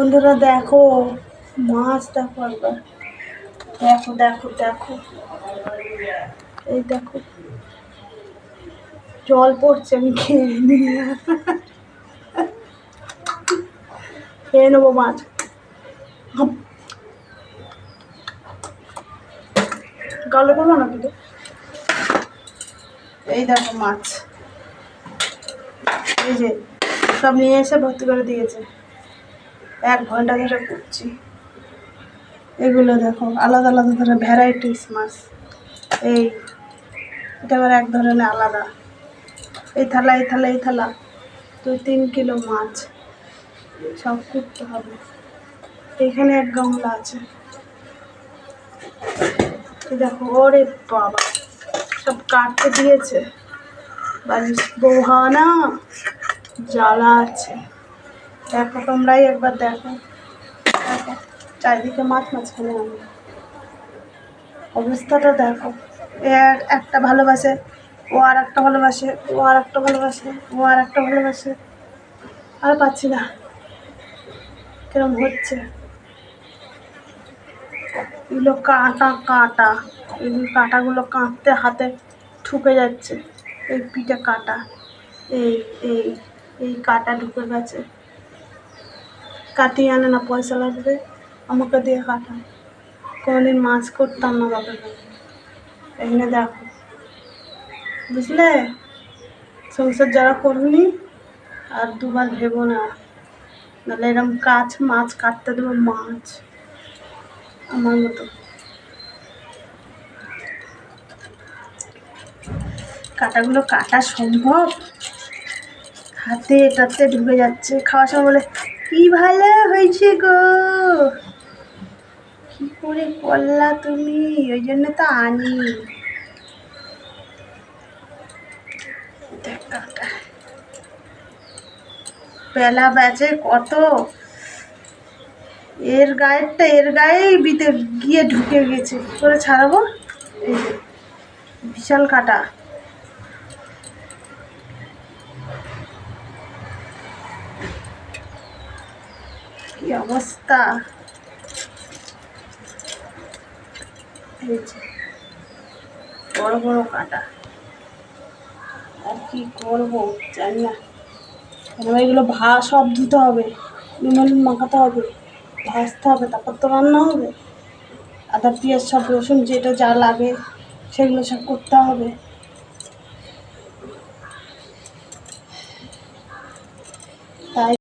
বন্ধুরা দেখো মাছ, দেখো একবার, দেখো দেখো দেখো, এই দেখো জল পড়ছে, আমি খেয়ে নেবো মাছ। গালে করবো না কিন্তু। এই দেখো মাছ, এই যে সব নিয়ে এসে ভর্তি করে দিয়েছে। 1 ঘন্টা ধরে করছি। এগুলো দেখো আলাদা আলাদা ধরনের ভ্যারাইটিস মাছ। এটা আবার এক ধরনের আলাদা। এই থালা 2-3 কিলো মাছ সব করতে হবে। এখানে 1 গামলা আছে। দেখো, ওরে বাবা, সব কাটতে দিয়েছে। বাড়ির বউ হওয়া না, জ্বালা আছে। দেখো, তোমরাই একবার দেখো, চারিদিকে মাছ খেলে আমি অবস্থাটা দেখো। একটা ভালোবাসে, ও আর একটা ভালোবাসে, ও আর একটা ভালোবাসে, ও আর একটা ভালোবাসে। আর পাচ্ছি না, কিরম হচ্ছে। এগুলো কাঁটা, এই কাঁটাগুলো কাঁদতে হাতে ঠুকে যাচ্ছে। এই পিঠে কাঁটা, এই এই এই কাঁটা ঢুকে গেছে। কাটিয়ে আনে না, পয়সা লাগবে, আমাকে দিয়ে কাটা। কোনোদিন মাছ করতাম না বাপের বাড়ি, এখানে দেখো, বুঝলে? সংসার যারা করবি আর দুবার ভেবো না, নাহলে এরকম মাছ কাটতে দেবো, মাছ আমার মতো। কাঁটাগুলো কাটা সম্ভব? হাতে এটাতে ঢুকে যাচ্ছে। খাওয়ার সময় বলে কি ভালো হয়েছে গো, কি করে করলা তুমি, ওই জন্য তো আনি। বেলা বেচে কত, এর গায়েই গিয়ে ঢুকে গেছে। কি করে ছাড়াবো? এই যে বিশাল কাটা। কি অবস্থা, বড় বড় কাটা। আর কি করবো জানি না। এগুলো সব ধুতে হবে, নুন মাখাতে হবে, ভাজতে হবে, তারপর তো রান্না হবে। আদা পেঁয়াজ সব রসুন যেটা যা লাগে সেগুলো সব করতে হবে। তাই